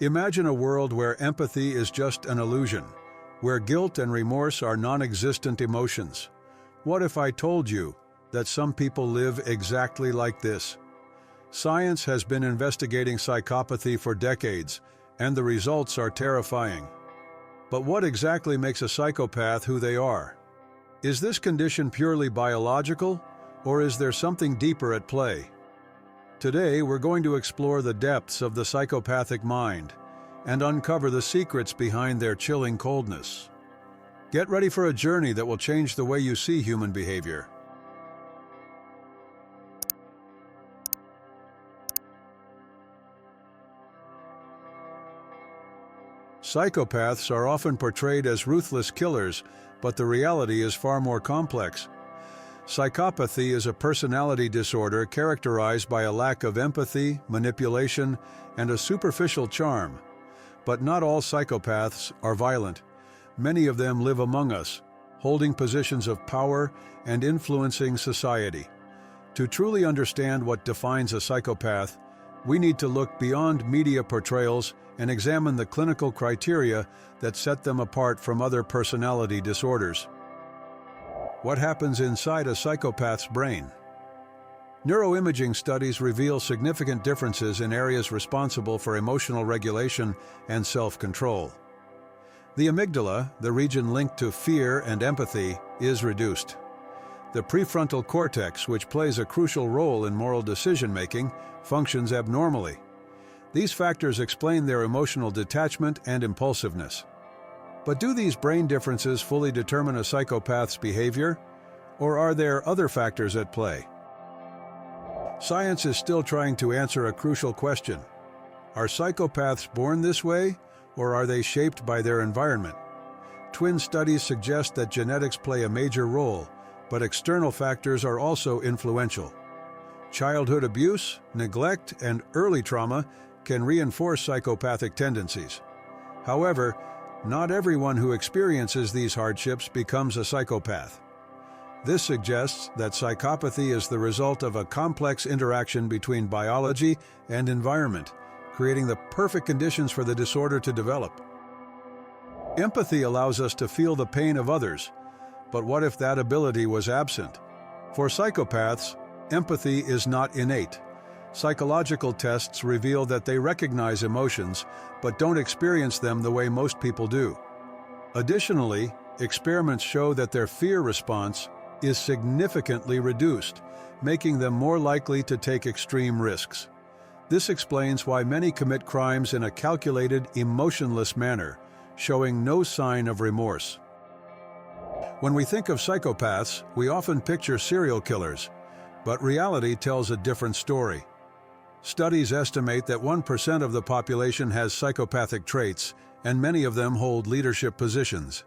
Imagine a world where empathy is just an illusion, where guilt and remorse are non-existent emotions. What if I told you that some people live exactly like this? Science has been investigating psychopathy for decades, and the results are terrifying. But what exactly makes a psychopath who they are? Is this condition purely biological, or is there something deeper at play? Today, we're going to explore the depths of the psychopathic mind and uncover the secrets behind their chilling coldness. Get ready for a journey that will change the way you see human behavior. Psychopaths are often portrayed as ruthless killers, but the reality is far more complex. Psychopathy is a personality disorder characterized by a lack of empathy, manipulation, and a superficial charm. But not all psychopaths are violent. Many of them live among us, holding positions of power and influencing society. To truly understand what defines a psychopath, we need to look beyond media portrayals and examine the clinical criteria that set them apart from other personality disorders. What happens inside a psychopath's brain? Neuroimaging studies reveal significant differences in areas responsible for emotional regulation and self-control. The amygdala, the region linked to fear and empathy, is reduced. The prefrontal cortex, which plays a crucial role in moral decision-making, functions abnormally. These factors explain their emotional detachment and impulsiveness. But do these brain differences fully determine a psychopath's behavior, or are there other factors at play? Science is still trying to answer a crucial question. Are psychopaths born this way, or are they shaped by their environment? Twin studies suggest that genetics play a major role, but external factors are also influential. Childhood abuse, neglect, and early trauma can reinforce psychopathic tendencies. However, not everyone who experiences these hardships becomes a psychopath. This suggests that psychopathy is the result of a complex interaction between biology and environment, creating the perfect conditions for the disorder to develop. Empathy allows us to feel the pain of others, but what if that ability was absent? For psychopaths, empathy is not innate. Psychological tests reveal that they recognize emotions, but don't experience them the way most people do. Additionally, experiments show that their fear response is significantly reduced, making them more likely to take extreme risks. This explains why many commit crimes in a calculated, emotionless manner, showing no sign of remorse. When we think of psychopaths, we often picture serial killers, but reality tells a different story. Studies estimate that 1% of the population has psychopathic traits, and many of them hold leadership positions.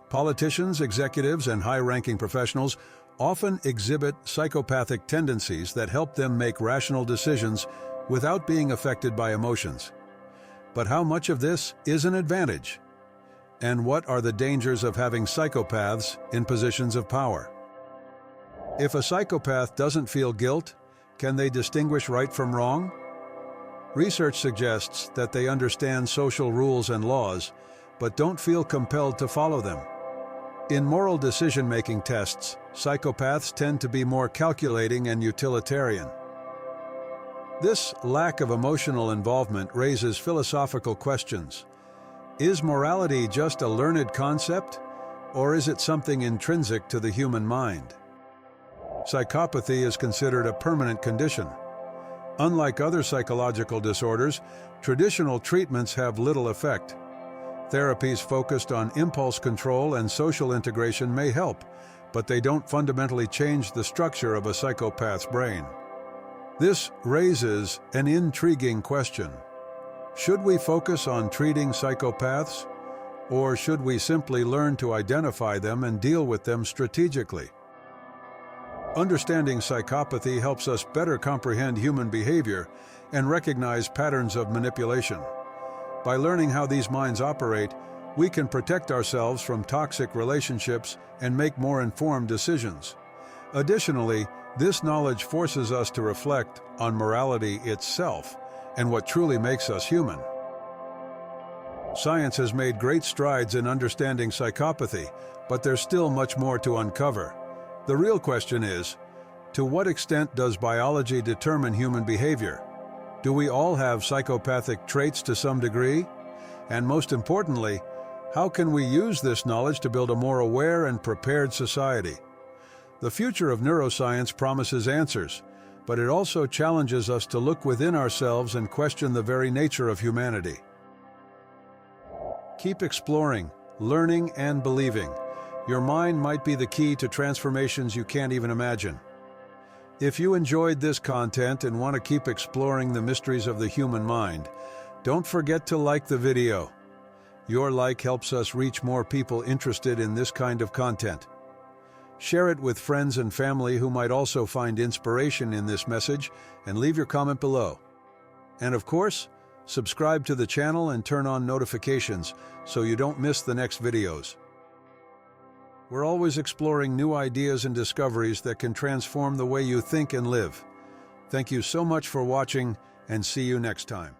Politicians, executives, and high-ranking professionals often exhibit psychopathic tendencies that help them make rational decisions without being affected by emotions. But how much of this is an advantage? And what are the dangers of having psychopaths in positions of power? If a psychopath doesn't feel guilt, can they distinguish right from wrong? Research suggests that they understand social rules and laws, but don't feel compelled to follow them. In moral decision-making tests, psychopaths tend to be more calculating and utilitarian. This lack of emotional involvement raises philosophical questions. Is morality just a learned concept, or is it something intrinsic to the human mind? Psychopathy is considered a permanent condition. Unlike other psychological disorders, traditional treatments have little effect. Therapies focused on impulse control and social integration may help, but they don't fundamentally change the structure of a psychopath's brain. This raises an intriguing question. Should we focus on treating psychopaths, or should we simply learn to identify them and deal with them strategically? Understanding psychopathy helps us better comprehend human behavior and recognize patterns of manipulation. By learning how these minds operate, we can protect ourselves from toxic relationships and make more informed decisions. Additionally, this knowledge forces us to reflect on morality itself and what truly makes us human. Science has made great strides in understanding psychopathy, but there's still much more to uncover. The real question is, to what extent does biology determine human behavior? Do we all have psychopathic traits to some degree? And most importantly, how can we use this knowledge to build a more aware and prepared society? The future of neuroscience promises answers, but it also challenges us to look within ourselves and question the very nature of humanity. Keep exploring, learning, and believing. Your mind might be the key to transformations you can't even imagine. If you enjoyed this content and want to keep exploring the mysteries of the human mind, don't forget to like the video. Your like helps us reach more people interested in this kind of content. Share it with friends and family who might also find inspiration in this message, and leave your comment below. And of course, subscribe to the channel and turn on notifications so you don't miss the next videos. We're always exploring new ideas and discoveries that can transform the way you think and live. Thank you so much for watching, and see you next time.